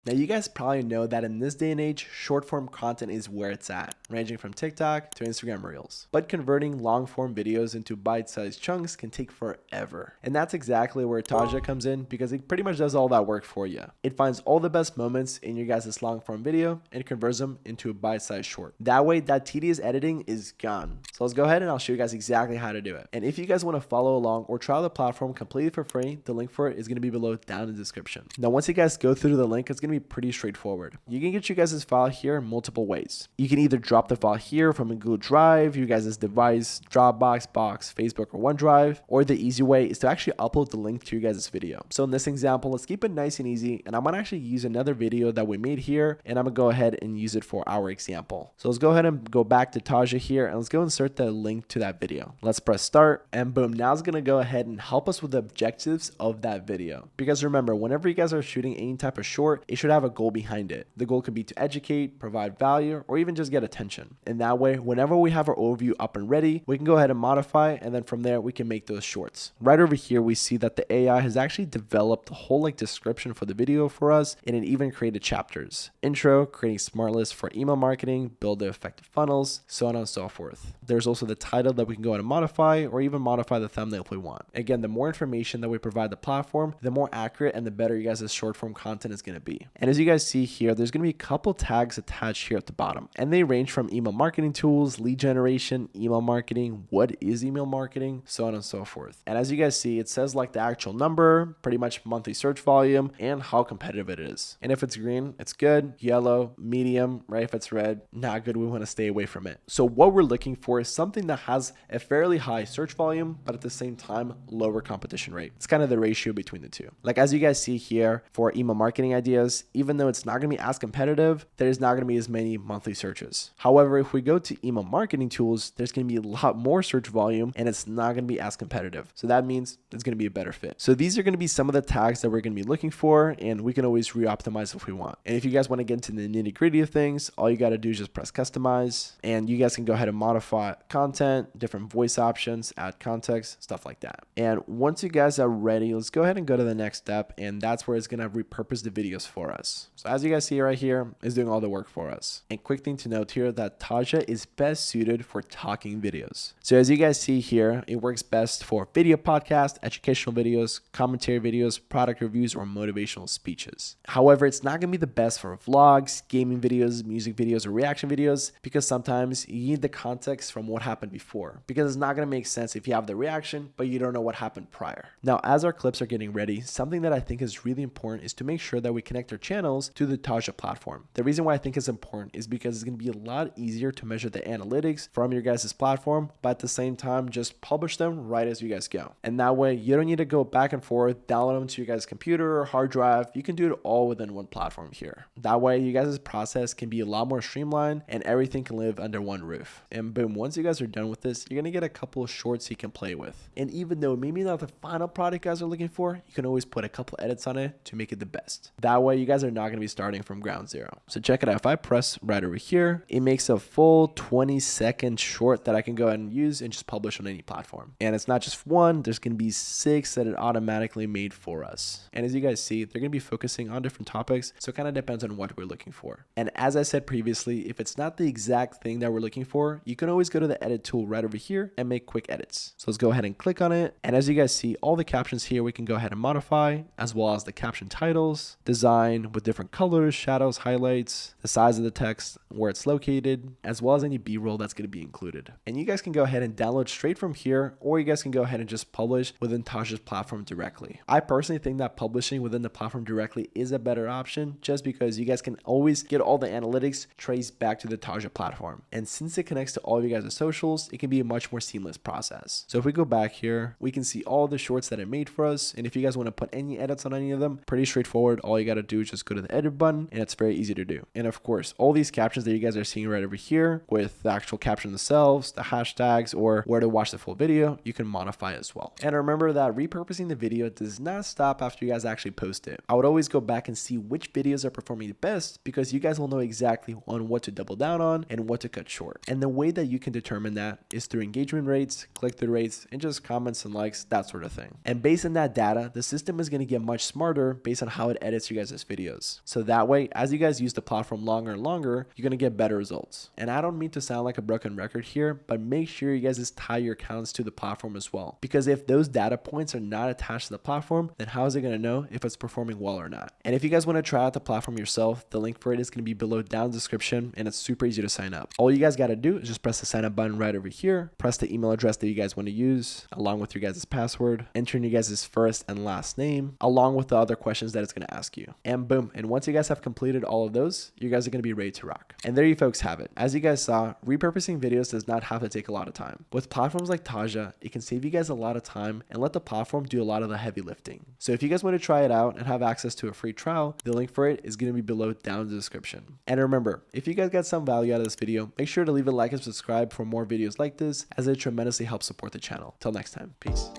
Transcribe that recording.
Now, you guys probably know that in this day and age, short form content is where it's at, ranging from TikTok to Instagram Reels. But converting long form videos into bite-sized chunks can take forever. And that's exactly where Taja comes in, because it pretty much does all that work for you. It finds all the best moments in your guys' long form video and converts them into a bite-sized short. That way, that tedious editing is gone. So let's go ahead and I'll show you guys exactly how to do it. And if you guys want to follow along or try the platform completely for free, the link for it is going to be below down in the description. Now, once you guys go through the link, it's going to be pretty straightforward. You can get you guys' file here in multiple ways. You can either drop the file here from a Google Drive, your guys' device, Dropbox, Box, Facebook, or OneDrive, or the easy way is to actually upload the link to your guys' video. So in this example, let's keep it nice and easy, and I'm going to actually use another video that we made here, and I'm going to go ahead and use it for our example. So let's go ahead and go back to Taja here, and let's go insert the link to that video. Let's press start, and boom, now it's going to go ahead and help us with the objectives of that video. Because remember, whenever you guys are shooting any type of short, it should have a goal behind it. The goal could be to educate, provide value, or even just get attention. And that way, whenever we have our overview up and ready, we can go ahead and modify, and then from there, we can make those shorts. Right over here, we see that the AI has actually developed a whole description for the video for us, and it even created chapters. Intro, creating smart lists for email marketing, build the effective funnels, so on and so forth. There's also the title that we can go ahead and modify, or even modify the thumbnail if we want. Again, the more information that we provide the platform, the more accurate and the better you guys' short form content is going to be. And as you guys see here, there's going to be a couple tags attached here at the bottom, and they range from email marketing tools, lead generation, email marketing, what is email marketing, so on and so forth. And as you guys see, it says the actual number, pretty much monthly search volume, and how competitive it is. And if it's green, it's good. Yellow, medium, right? If it's red, not good. We want to stay away from it. So what we're looking for is something that has a fairly high search volume, but at the same time, lower competition rate. It's kind of the ratio between the two. As you guys see here for email marketing ideas, even though it's not going to be as competitive, there's not going to be as many monthly searches. However, if we go to email marketing tools, there's going to be a lot more search volume and it's not going to be as competitive. So that means it's going to be a better fit. So these are going to be some of the tags that we're going to be looking for, and we can always re-optimize if we want. And if you guys want to get into the nitty gritty of things, all you got to do is just press customize, and you guys can go ahead and modify content, different voice options, add context, stuff like that. And once you guys are ready, let's go ahead and go to the next step, and that's where it's going to repurpose the videos for us. So as you guys see right here, it's doing all the work for us. And quick thing to note here that Taja is best suited for talking videos. So as you guys see here, it works best for video podcast, educational videos, commentary videos, product reviews, or motivational speeches. However, it's not going to be the best for vlogs, gaming videos, music videos, or reaction videos, because sometimes you need the context from what happened before, because it's not going to make sense if you have the reaction, but you don't know what happened prior. Now, as our clips are getting ready, something that I think is really important is to make sure that we connect our channels to the Taja platform. The reason why I think it's important is because it's going to be a lot easier to measure the analytics from your guys' platform, but at the same time, just publish them right as you guys go. And that way, you don't need to go back and forth, download them to your guys' computer or hard drive. You can do it all within one platform here. That way, you guys' process can be a lot more streamlined and everything can live under one roof. And boom, once you guys are done with this, you're going to get a couple of shorts you can play with. And even though maybe not the final product you guys are looking for, you can always put a couple edits on it to make it the best. That way, you guys are not going to be starting from ground zero. So check it out. If I press right over here, it makes a full 20-second short that I can go ahead and use and just publish on any platform. And it's not just one, there's going to be 6 that it automatically made for us. And as you guys see, they're going to be focusing on different topics. So it kind of depends on what we're looking for. And as I said previously, if it's not the exact thing that we're looking for, you can always go to the edit tool right over here and make quick edits. So let's go ahead and click on it. And as you guys see, all the captions here, we can go ahead and modify, as well as the caption titles, design with different colors, shadows, highlights, the size of the text, where it's located, as well as any B-roll that's going to be included. And you guys can go ahead and download straight from here, or you guys can go ahead and just publish within Taja's platform directly. I personally think that publishing within the platform directly is a better option, just because you guys can always get all the analytics traced back to the Taja platform. And since it connects to all of you guys' socials, it can be a much more seamless process. So if we go back here, we can see all the shorts that it made for us. And if you guys want to put any edits on any of them, pretty straightforward. All you got to do is just go to the edit button, and it's very easy to do. And of course, all these captions that you guys are seeing right over here with the actual caption themselves, the hashtags, or where to watch the full video, you can modify as well. And remember that repurposing the video does not stop after you guys actually post it. I would always go back and see which videos are performing the best, because you guys will know exactly on what to double down on and what to cut short. And the way that you can determine that is through engagement rates, click-through rates, and just comments and likes, that sort of thing. And based on that data, the system is going to get much smarter based on how it edits you guys' videos. So that way, as you guys use the platform longer and longer, you're gonna get better results. And I don't mean to sound like a broken record here, but make sure you guys just tie your accounts to the platform as well. Because if those data points are not attached to the platform, then how is it gonna know if it's performing well or not? And if you guys wanna try out the platform yourself, the link for it is gonna be below down in the description, and it's super easy to sign up. All you guys gotta do is just press the sign up button right over here, press the email address that you guys wanna use, along with your guys' password, enter in your guys' first and last name, along with the other questions that it's gonna ask you. And boom, and once you guys have completed all of those, you guys are gonna be ready to rock. And there you folks have it. As you guys saw, repurposing videos does not have to take a lot of time. With platforms like Taja, it can save you guys a lot of time and let the platform do a lot of the heavy lifting. So if you guys want to try it out and have access to a free trial, the link for it is going to be below down in the description. And remember, if you guys got some value out of this video, make sure to leave a like and subscribe for more videos like this, as it tremendously helps support the channel. Till next time, peace.